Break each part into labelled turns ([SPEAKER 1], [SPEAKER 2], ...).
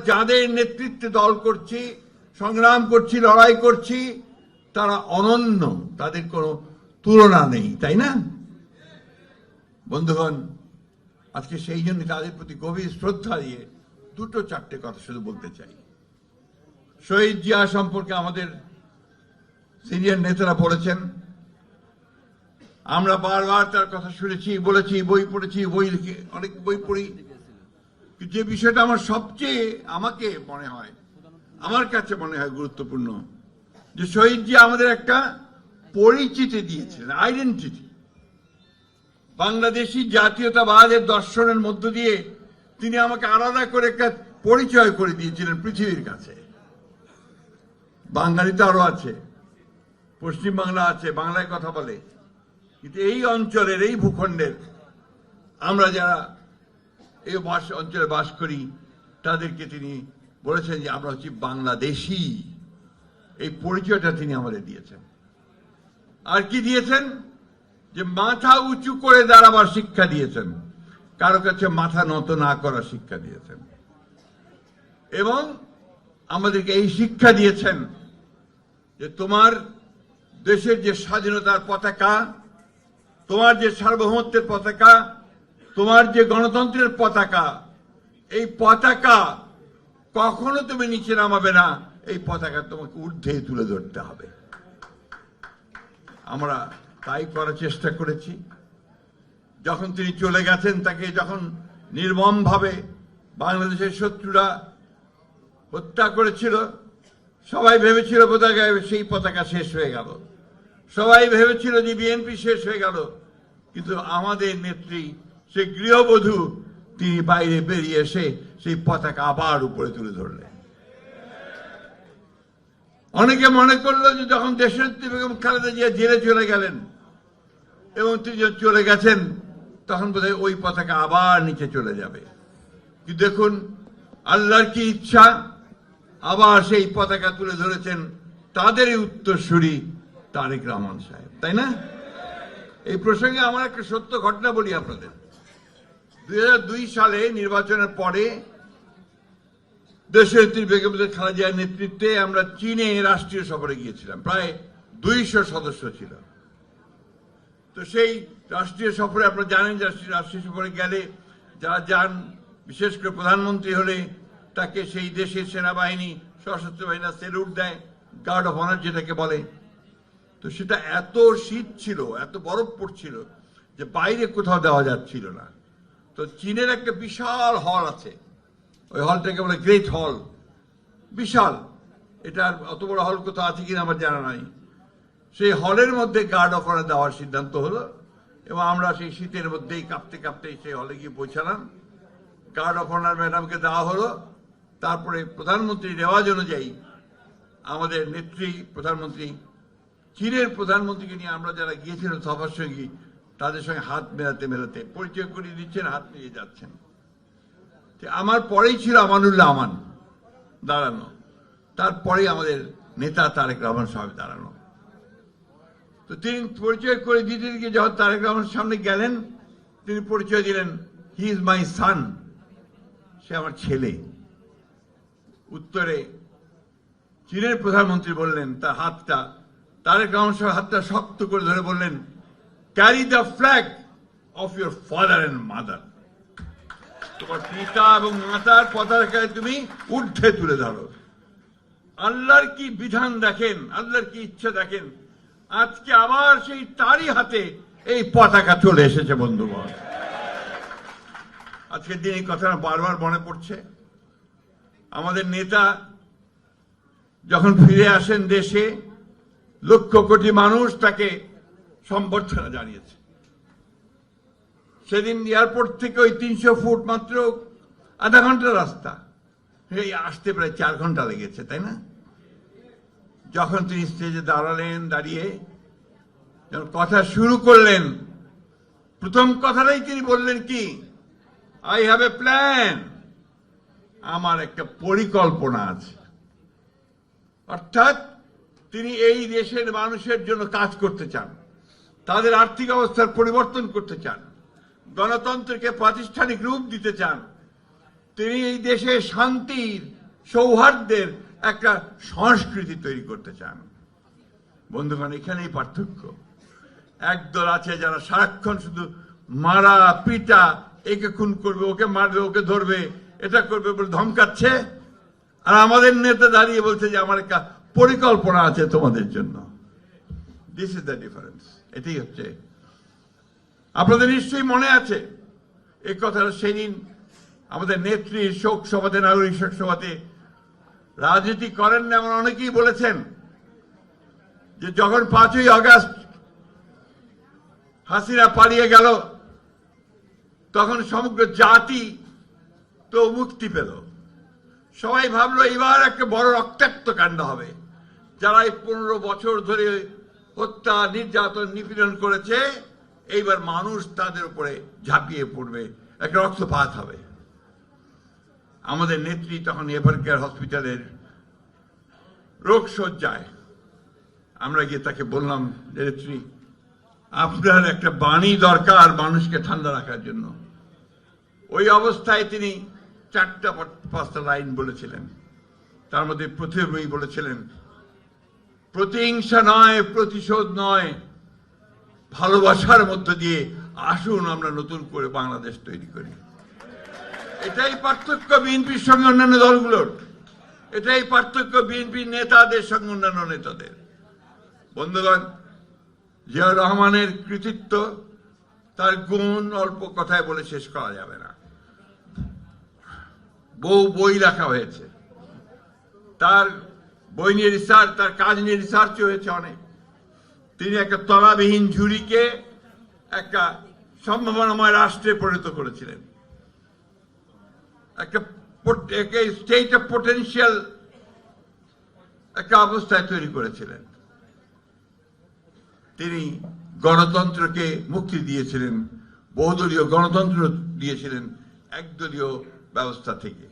[SPEAKER 1] যাদের নেতৃত্বে দল করছি, সংগ্রাম করছি, লড়াই করছি, তারা অনন্য, তাদের কোনো তুলনা নেই, তাই না বন্ধুগণ? আজকে সেই জন্য তাদের প্রতি গভীর শ্রদ্ধা দিয়ে দুটো চারটে কথা শুধু বলতে চাই। শহীদ জিয়া সম্পর্কে আমাদের সিনিয়র নেতারা বলেছেন, আমরা বারবার তার কথা শুনেছি, বলেছি, বই পড়েছি, বই লিখে অনেক বই পড়ি। যে বিষয়টা আমার সবচেয়ে আমার কাছে মনে হয় গুরুত্বপূর্ণ, যে শহীদ জিয়া আমাদের একটা পরিচিতি দিয়েছিলেন, আইডেন্টিটি। বাংলাদেশি জাতীয়তাবাদের দর্শনের মধ্য দিয়ে তিনি আমাকে আলাদা করে একটা পরিচয় করে দিয়েছিলেন পৃথিবীর কাছে। বাঙালি তো আরো আছে, পশ্চিম বাংলা আছে, বাংলায় কথা বলে, কিন্তু এই অঞ্চলের, এই ভূখণ্ডের আমরা যারা এই অঞ্চলে বাস করি, তাদেরকে তিনি বলেছেন যে আমরা হচ্ছি বাংলাদেশি। এই পরিচয়টা তিনি আমাদের দিয়েছেন। আর কি দিয়েছেন? যে মাথা উঁচু করে দাঁড়াবার শিক্ষা দিয়েছেন, কারো কাছে মাথা নত না করার শিক্ষা দিয়েছেন, এবং আমাদেরকে এই শিক্ষা দিয়েছেন যে তোমার দেশের যে স্বাধীনতার পতাকা, তোমার যে সার্বভৌমত্বের পতাকা, তোমার যে গণতন্ত্রের পতাকা, এই পতাকা কখনো তুমি নিচে নামাবে না, এই পতাকা তোমাকে ঊর্ধ্বে তুলে ধরতে হবে। আমরা তাই করার চেষ্টা করেছি। যখন তিনি চলে গেছেন, তাকে যখন নির্মমভাবে বাংলাদেশের শত্রুরা হত্যা করেছিল, সবাই ভেবেছিল বোধহয় সেই পতাকা শেষ হয়ে গেল, সবাই ভেবেছিল যে বিএনপি শেষ হয়ে গেল, কিন্তু আমাদের নেত্রী, সে গৃহবধূ, তিনি বাইরে বেরিয়ে এসে সেই পতাকা আবার উপরে তুলে ধরলেন। অনেকে মনে করলো যে যখন দেশনেত্রী বেগম খালেদা জিয়া জেলে চলে গেলেন এবং তিনি চলে গেছেন, তখন বোধহয় ওই পতাকা আবার নিচে চলে যাবে। কিন্তু দেখুন আল্লাহর কি ইচ্ছা, আবার সেই পতাকা তুলে ধরেছেন তাদেরই উত্তরসূরি তারেক রহমান সাহেব, তাই না? এই প্রসঙ্গে আমার একটা সত্য ঘটনা বলি আপনাদের। 2002 সালে নির্বাচনের পরে দেশনেত্রী বেগম খালেদা জিয়ার নেতৃত্বে আমরা চীনে রাষ্ট্রীয় সফরে গিয়েছিলাম, প্রায় 200 সদস্য ছিল। তো সেই রাষ্ট্রীয় সফরে আপনারা জানেন, রাষ্ট্রীয় সফরে গেলে যারা যান, বিশেষ করে প্রধানমন্ত্রী হলে তাকে সেই দেশের সেনাবাহিনী, সশস্ত্র বাহিনী স্যালুট দেয়, গার্ড অফ অনার যেটাকে বলে। তো সেটা এত শীত ছিল, এত বরফ পড়ছিল যে বাইরে কোথাও দেওয়া যাচ্ছিল না। তো চীনের একটা বিশাল হল আছে, ওই হলটাকে বলে গ্রেট হল, বিশাল। এটার অত বড় হল কোথাও আছে কিনা আমার জানা নাই। সেই হলের মধ্যে গার্ড অফ অনার দেওয়ার সিদ্ধান্ত হলো, এবং আমরা সেই শীতের মধ্যেই কাঁপতে কাঁপতে সেই হলে গিয়ে পৌঁছালাম। গার্ড অফ অনার ম্যাডামকে দেওয়া হলো। তারপরে প্রধানমন্ত্রী রেওয়াজ অনুযায়ী আমাদের নেত্রী প্রধানমন্ত্রী, চীনের প্রধানমন্ত্রীকে নিয়ে আমরা যারা গিয়েছিলাম সবার সঙ্গী, তাদের সঙ্গে হাত মেলাতে মেলাতে পরিচয় করিয়ে দিচ্ছেন, হাত মিলিয়ে যাচ্ছেন। আমার পরেই ছিল আমানুল্লাহ আমান দাঁড়ানো, তারপরেই আমাদের নেতা তারেক রহমান সাহেব দাঁড়ানো। তো তিনি পরিচয় করে দিতে গিয়ে যখন তারেক রহমানের সামনে গেলেন, তিনি পরিচয় দিলেন, হি ইজ মাই সান, সে আমার ছেলে। উত্তরে চীনের প্রধানমন্ত্রী বললেন, তার হাতটা, তারেক রহমান সাহেব হাতটা শক্ত করে ধরে বললেন, carry the flag of your father and mother, তোমার পিতা এবং মাতার পতাকায় তুমি ঊর্ধ্বে তুলে ধরো। আল্লাহর কি বিধান দেখেন, আল্লাহর কি ইচ্ছা দেখেন, আজকে আবার সেই তারই হাতে এই পতাকা চলে এসেছে বন্ধুগণ। আজকের দিন এই কথাটা বারবার মনে পড়ছে। আমাদের নেতা যখন ফিরে আসেন দেশে, লক্ষ কোটি মানুষ তাকে সম্বর্ধনা জানিয়েছে। সেদিন এয়ারপোর্ট থেকে ওই 300 ফুট মাত্র আধা ঘন্টার রাস্তা, এই আসতে প্রায় 4 ঘন্টা লেগেছে, তাই না? যখন তিনি স্টেজে দাঁড়ালেন, দাঁড়িয়ে যখন কথা শুরু করলেন, প্রথম কথাটাই তিনি বললেন কি, আই হ্যাভ এ প্ল্যান, আমার একটা পরিকল্পনা আছে। অর্থাৎ তিনি এই দেশের মানুষের জন্য কাজ করতে চান, তাদের আর্থিক অবস্থার পরিবর্তন করতে চান, গণতন্ত্রকে প্রাতিষ্ঠানিক রূপ দিতে চান, তিনি এই দেশে শান্তির সৌহার্দ্যের একটা সংস্কৃতি তৈরি করতে চান। বন্ধুগণ, এখানেই পার্থক্য। একদল আছে যারা সারাক্ষণ শুধু মারা পিটা, একে খুন করবে, ওকে মারবে, ওকে ধরবে, এটা করবে বলে ধমকাচ্ছে, আর আমাদের নেতা দাঁড়িয়ে বলছে যে আমার একটা পরিকল্পনা আছে তোমাদের জন্য। This is the difference. এটাই হচ্ছে। আপনাদের নিশ্চয়ই মনে আছে এই কথাটা সেদিন আমাদের নেত্রীর শোক সভাতে, নাগরিক শোক সভাতে, রাজনীতি করেন না এমন অনেকেই বলেছেন যে যখন 5ই আগস্ট হাসিনা পালিয়ে গেল তখন সমগ্র জাতি তো মুক্তি পেল। সবাই ভাবলো এবার একটা বড় রক্তাক্ত কাণ্ড হবে। যারা এই 15 বছর ধরে হত্যা, নির্যাতন, নিপীড়ন করেছে, এইবার মানুষ তাদের উপরে ঝাঁপিয়ে পড়বে, একটা রক্তপাত হবে। আমাদের নেত্রী তখন এভারকেয়ার হসপিটালের রোগশয্যায়। আমরা গিয়ে তাকে বললাম, নেত্রী, আপনার একটা বাণী দরকার মানুষকে ঠান্ডা রাখার জন্য। ওই অবস্থায় তিনি 4-5টা লাইন বলেছিলেন। তার মধ্যে প্রথমেই বলেছিলেন, প্রতিহিংসা নয়, প্রতিশোধ নয়, ভালোবাসার মধ্য দিয়ে আসুন আমরা নতুন করে বাংলাদেশ তৈরি করি। এটাই পার্থক্য বিএনপির সঙ্গে অন্যান্য দলগুলোর। এটাই পার্থক্য বিএনপির নেতাদের সঙ্গে অন্যান্য নেতাদের। বন্ধুগণ, জিয়াউর রহমানের কৃতিত্ব, তার গুণ অল্প কথায় বলে শেষ করা যাবে না। বহু বই লেখা হয়েছে, তার বই নিয়ে রিসার্চ, তার কাজ নিয়ে রিসার্চ হয়েছে অনেক। তিনি একটা তলাবিহীন ঝুড়িকে একটা সম্ভাবনাময় রাষ্ট্রে পরিণত করেছিলেন, একটা স্টেট অফ পোটেনশিয়াল একটা অবস্থায় তৈরি করেছিলেন। তিনি গণতন্ত্রকে মুক্তি দিয়েছিলেন, বহুদলীয় গণতন্ত্র দিয়েছিলেন একদলীয় ব্যবস্থা থেকে।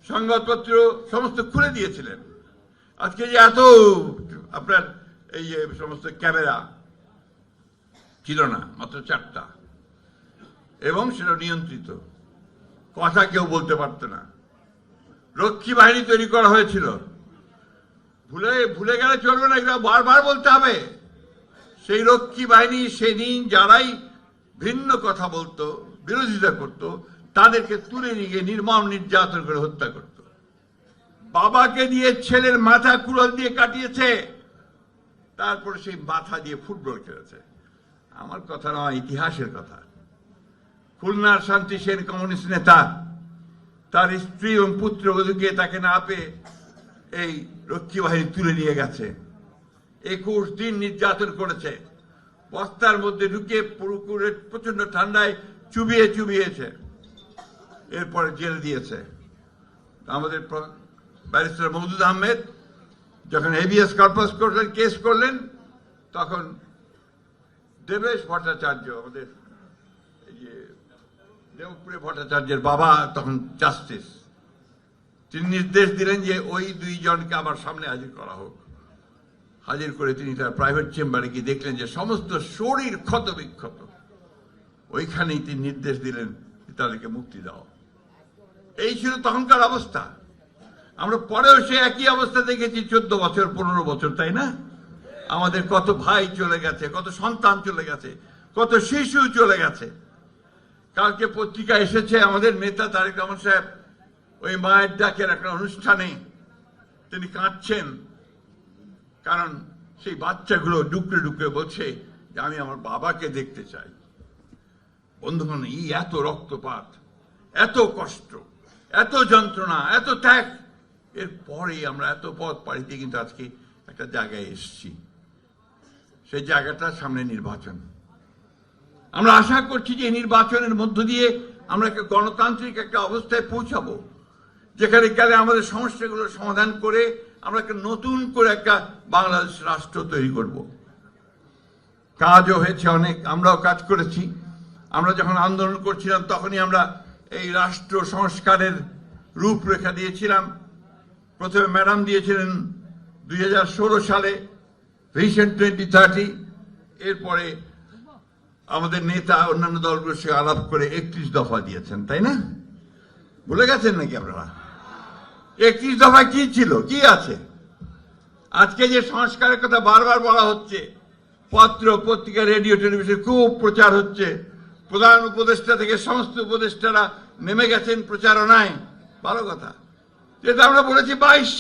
[SPEAKER 1] সংবাদপত্র সমস্ত খুলে দিয়েছিলেন। আজকে যে এত আপনার এই যে সমস্ত ক্যামেরা ছিল না, মাত্র 4টা, এবং সেটা নিয়ন্ত্রিত, কথা কেউ বলতে পারত না। রক্ষী বাহিনী তৈরি করা হয়েছিল। ভুলে গেলে চলবে না, এগুলো বারবার বলতে হবে। সেই রক্ষী বাহিনী সেদিন যারাই ভিন্ন কথা বলতো, বিরোধিতা করত, তাদেরকে তুলে নিয়ে গিয়ে নির্মম নির্যাতন করে হত্যা করত। বাবাকে দিয়ে ছেলের মাথা কুড়াল দিয়ে কাটিয়েছে, তারপরে সেই মাথা দিয়ে ফুটবল খেলেছে। আমার কথা নয়, ইতিহাসের কথা। খুলনার শান্তি সেন কমিউনিস্ট নেতা তার স্ত্রী এবং পুত্রবধূকে তাকে না পেয়ে এই রক্ষী বাহিনী তুলে নিয়ে গেছে। 21 দিন নির্যাতন করেছে, বস্তার মধ্যে ঢুকিয়ে পুরোপুরি প্রচন্ড ঠান্ডায় চুবিয়েছে, এরপরে জেলে দিয়েছে। আমাদের ব্যারিস্টার মওদুদ আহমেদ যখন হেভিয়াস কর্পাস করলেন, কেস করলেন, তখন দেবেশ ভট্টাচার্য, আমাদের এই যে দেবপ্রিয় ভট্টাচার্যের বাবা তখন জাস্টিস, তিনি নির্দেশ দিলেন যে ওই 2 জনকে আমার সামনে হাজির করা হোক। হাজির করে তিনি তার প্রাইভেট চেম্বারে গিয়ে দেখলেন যে সমস্ত শরীর ক্ষত বিক্ষত। ওইখানেই তিনি নির্দেশ দিলেন তাদেরকে মুক্তি দাও। এই ছিল তখনকার অবস্থা। আমরা পরেও সে একই অবস্থা দেখেছি 14 বছর 15 বছর, তাই না? আমাদের কত ভাই চলে গেছে, কত সন্তান চলে গেছে, কত শিশু চলে গেছে। কালকে পত্রিকা এসেছে, আমাদের নেতা তারেক রহমান সাহেব ওই মায়ের ডাকের একটা অনুষ্ঠানে তিনি কাঁদছেন, কারণ সেই বাচ্চাগুলো ডুকরে ডুকরে বলছে যে আমি আমার বাবাকে দেখতে চাই। বন্ধুগণ, এই এত রক্তপাত, এত কষ্ট, এত যন্ত্রণা, এত ত্যাগ, এর পরে আমরা এত পথ পাড়ি দিয়ে কিন্তু আজকে একটা জায়গায় এসেছি। সেই জায়গাটার সামনে নির্বাচন। আমরা আশা করছি যে এই নির্বাচনের মধ্য দিয়ে আমরা একটা গণতান্ত্রিক একটা অবস্থায় পৌঁছাবো, যেখানে গেলে আমাদের সমস্যাগুলোর সমাধান করে আমরা একটা নতুন করে একটা বাংলাদেশ রাষ্ট্র তৈরি করব। কাজও হয়েছে অনেক, আমরাও কাজ করেছি। আমরা যখন আন্দোলন করছিলাম তখনই আমরা এই রাষ্ট্র সংস্কারের রূপরেখা দিয়েছিলাম। প্রথমে ম্যাডাম দিয়েছিলেন 2016 সালে ভিশন 2030, এরপরে আমাদের নেতা অন্যান্য দলগুলোর সঙ্গে আলাপ করে 31 দফা দিয়েছেন, তাই না? ভুলে গেছেন নাকি আপনারা? 31 দফায় কি ছিল, কি আছে? আজকে যে সংস্কারের কথা বারবার বলা হচ্ছে, পত্র পত্রিকা রেডিও টেলিভিশন খুব প্রচার হচ্ছে, প্রধান উপদেষ্টা থেকে সমস্ত উপদেষ্টারা নেমে গেছেন প্রচারণায়, ভালো কথা। যেটা আমরা বলেছি 22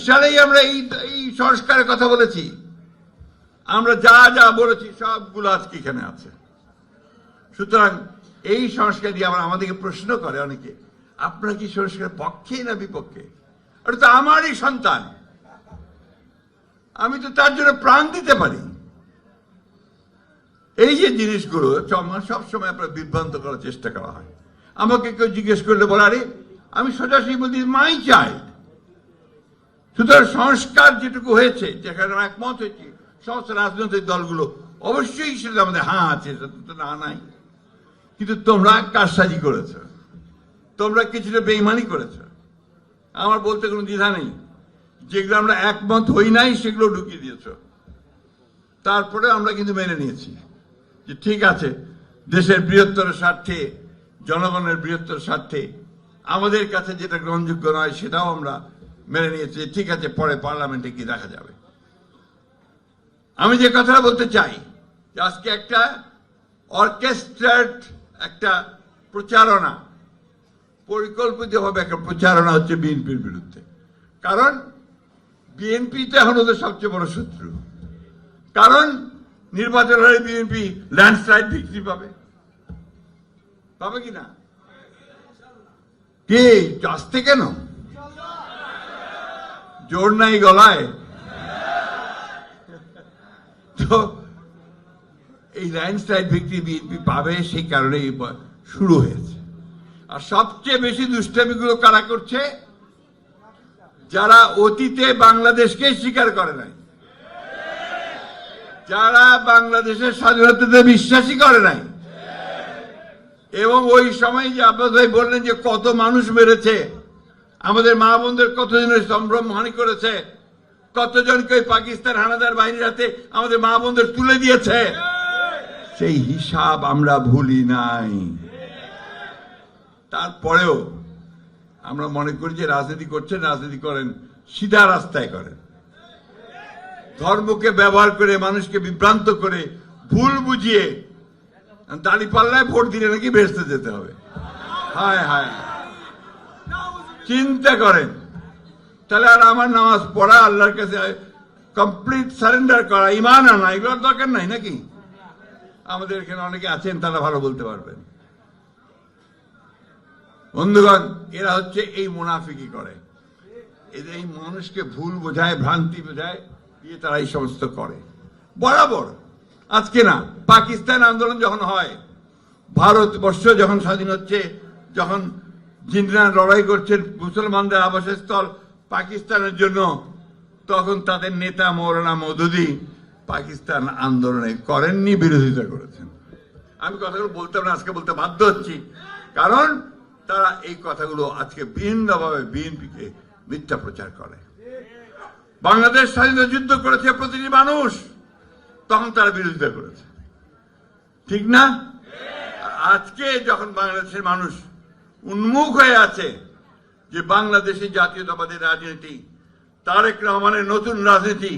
[SPEAKER 1] সালেই আমরা এই সংস্কারের কথা বলেছি। আমরা যা যা বলেছি সবগুলো আজকে এখানে আছে। সুতরাং এই সংস্কার দিয়ে আবার আমাদেরকে প্রশ্ন করে অনেকে, আপনারা কি সংস্কারের পক্ষে না বিপক্ষে? ওটা তো আমারই সন্তান, আমি তো তার জন্য প্রাণ দিতে পারি। এই যে জিনিসগুলো সবসময় আপনার বিভ্রান্ত করার চেষ্টা করা হয়। আমাকে কেউ জিজ্ঞেস করলে বলে, আরে আমি সোজাসুজি বলছি মাই চাইল্ড। সুতরাং সংস্কার যেটুকু হয়েছে, যেখানে একমত হয়েছি সমস্ত রাজনৈতিক দলগুলো, অবশ্যই সেটা আমাদের হ্যাঁ আছে, সেটা তো না নাই। কিন্তু তোমরা কারসাজি করেছ, তোমরা কিছুটা বেইমানি করেছ। আমার বলতে কোনো দ্বিধা নেই। যেগুলো আমরা একমত হই নাই সেগুলো ঢুকিয়ে দিয়েছ। তারপরে আমরা কিন্তু মেনে নিয়েছি যে ঠিক আছে, দেশের বৃহত্তর স্বার্থে, জনগণের বৃহত্তর স্বার্থে আমাদের কাছে যেটা গ্রহণযোগ্য নয় সেটাও আমরা মেনে নিয়েছি। ঠিক আছে, পরে পার্লামেন্টে কি দেখা যাবে। আমি যে কথাটা বলতে চাই, আজকে একটা অর্কেস্ট্রেট একটা প্রচারণা, পরিকল্পিতভাবে একটা প্রচারণা হচ্ছে বিএনপির বিরুদ্ধে। কারণ বিএনপি তো এখন ওদের সবচেয়ে বড় শত্রু। কারণ নির্বাচন হলে বিএনপি ল্যান্ডস্লাইড ভিক্টরি পাবে, পাবে কিনা? কে আসতে কেন? জোর নাই গলায়। তো এই ল্যান্ডস্লাইড ভিক্টরি বিএনপি পাবে, সেই কারণে শুরু হয়েছে। আর সবচেয়ে বেশি দুষ্টামিগুলো কারা করছে? যারা অতীতে বাংলাদেশকে স্বীকার করে নাই, যারা বাংলাদেশের স্বাধীনতাতে বিশ্বাসী করে নাই, এবং ওই সময় যে আপনার ভাই বললেন যে কত মানুষ মেরেছে, আমাদের মা বোনদের কতজনের সম্ভ্রমহানি করেছে, কতজনকে ওই পাকিস্তান হানাদার বাহিনীর হাতে আমাদের মা বোনদের তুলে দিয়েছে, সেই হিসাব আমরা ভুলি নাই। তারপরেও আমরা মনে করি যে রাজনীতি করছেন, রাজনীতি করেন সিধা রাস্তায় করেন, ধর্মকে ব্যবহার করে মানুষকে বিভ্রান্ত করে ভুল বুঝিয়ে দাঁড়িপাল্লায় ভোট দিলে নাকি বেহেশতে যেতে হবে। হায় হায়, চিন্তা করেন। তাহলে আর আমার নামাজ পড়া, আল্লাহর কাছে কমপ্লিট সারেন্ডার করা, ইমান আনা, এগুলোর দরকার নাই নাকি? আমাদের এখানে অনেকে আছেন, তারা ভালো বলতে পারবেন। বন্ধুগণ, এরা হচ্ছে এই মুনাফিকি করে, এদের এই মানুষকে ভুল বোঝায়, ভ্রান্তি বোঝায় দিয়ে তারা এই সমস্ত করে বরাবর। আজকে না, পাকিস্তান আন্দোলন যখন হয়, ভারতবর্ষ যখন স্বাধীন হচ্ছে, যখন জিন্নারা লড়াই করছেন মুসলমানদের আবাসস্থল পাকিস্তানের জন্য, তখন তাদের নেতা মৌলানা মওদুদি পাকিস্তান আন্দোলনে করেননি, বিরোধিতা করেছেন। আমি কথাগুলো বলতাম না, আজকে বলতে বাধ্য হচ্ছি, কারণ তারা এই কথাগুলো আজকে বিভিন্নভাবে বিএনপিকে মিথ্যা প্রচার করে। বাংলাদেশ স্বাধীনতা যুদ্ধ করেছে প্রতিটি মানুষ, তখন তারা বিরোধিতা করেছে, ঠিক না? আজকে যখন বাংলাদেশের মানুষ উন্মুখ হয়ে আছে যে বাংলাদেশে জাতীয়তাবাদী রাজনীতি, তারেক রহমানের নতুন রাজনীতি,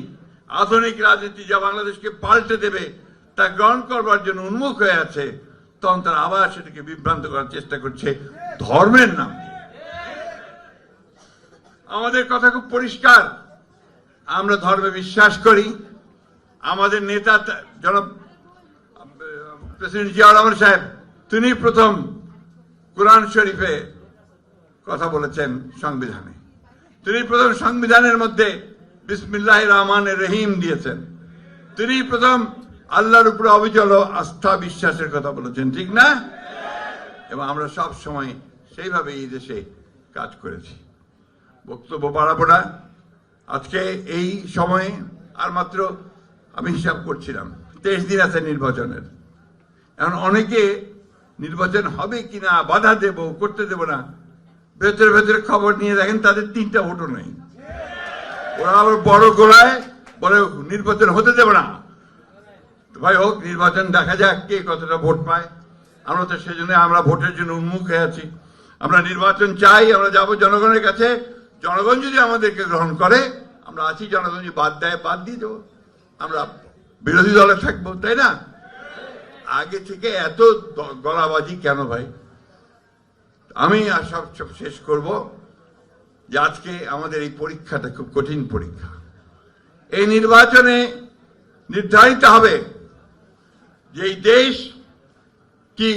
[SPEAKER 1] আধুনিক রাজনীতি যা বাংলাদেশকে পাল্টে দেবে তা গ্রহণ করবার জন্য উন্মুখ হয়ে আছে, তখন তারা আবার সেটাকে বিভ্রান্ত করার চেষ্টা করছে ধর্মের নাম দিয়ে। আমাদের কথা খুব পরিষ্কার, আমরা ধর্মে বিশ্বাস করি। আমাদের নেতা জনাব প্রেসিডেন্ট জিয়াউর রহমান সাহেব, তিনি প্রথম কোরআন শরীফে কথা বলেছেন সংবিধানে, তিনি প্রথম সংবিধানের মধ্যে বিসমিল্লাহির রহমানির রহিম দিয়েছেন, তিনি প্রথম আল্লাহর উপরে অবিচল আস্থা বিশ্বাসের কথা বলেছেন, ঠিক না? এবং আমরা সব সময় সেইভাবে এই দেশে কাজ করেছি। বক্তব্য বাড়াবো না। আজকে এই সময়ে আর মাত্র আমি হিসাব করছিলাম 23 দিন আছে নির্বাচনের। এখন অনেকে নির্বাচন হবে কিনা, বাধা দেব, করতে দেব না, ভেতরে ভেতরে খবর নিয়ে দেখেন তাদের 3টা ভোটও নেই। ওরা আবার বড় গোড়ায় বলে নির্বাচন হতে দেব না। ভাই হোক, নির্বাচন দেখা যাক কে কতটা ভোট পায়। আমরা তো সেজন্য আমরা ভোটের জন্য উন্মুখ হয়ে আছি। আমরা নির্বাচন চাই, আমরা যাব জনগণের কাছে। জনগণ যদি আমাদেরকে গ্রহণ করে আমরা আছি, জনগণ যদি বাদ দেয় বাদ দিয়ে দেবো, আমরা বিরোধী দলে থাকবো, তাই না? আগে থেকে এত গলাবাজি কেন ভাই? আমি সব শেষ করব যে আজকে আমাদের এই পরীক্ষাটা খুব কঠিন পরীক্ষা। এই নির্বাচনে নির্ধারিত হবে যে এই দেশ কি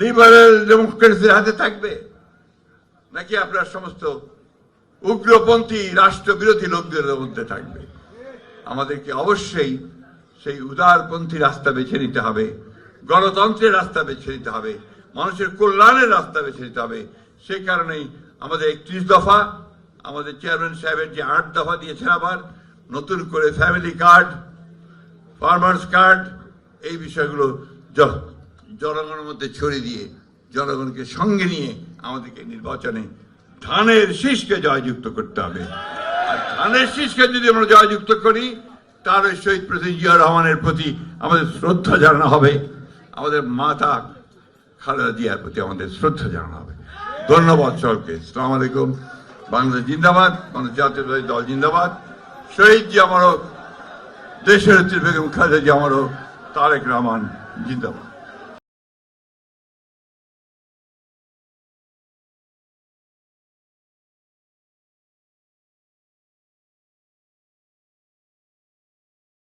[SPEAKER 1] লিবারেল ডেমোক্রেসির হাতে থাকবে নাকি আপনার সমস্ত উগ্রপন্থী রাষ্ট্রবিরোধী লোকদের মধ্যে থাকবে। আমাদেরকে অবশ্যই সেই উদারপন্থী রাস্তা বেছে নিতে হবে, গণতন্ত্রের রাস্তা বেছে নিতে হবে, মানুষের কল্যাণের রাস্তা বেছে নিতে হবে। সেই কারণেই আমাদের 31 দফা, আমাদের চেয়ারম্যান সাহেবের যে 8 দফা দিয়েছেন, আবার নতুন করে ফ্যামিলি কার্ড, ফার্মার্স কার্ড, এই বিষয়গুলো জনগণের মধ্যে ছড়িয়ে দিয়ে জনগণকে সঙ্গে নিয়ে আমাদেরকে নির্বাচনে ধানের শীষকে জয়যুক্ত করতে হবে। আর ধানের শীষকে যদি আমরা জয়যুক্ত করি, তার শহীদ প্রেসিডেন্ট জিয়া রহমানের প্রতি আমাদের শ্রদ্ধা জানানো হবে, আমাদের মাতা খালেদা জিয়ার প্রতি আমাদের শ্রদ্ধা জানানো হবে। ধন্যবাদ সকলকে। আসসালামু আলাইকুম। বাংলাদেশ জিন্দাবাদ, বাংলাদেশ জাতীয়তাবাদী দল জিন্দাবাদ। শহীদ জি আমারও, দেশের বেগম খালেদা জি আমারও, তারেক রহমান জিন্দাবাদ।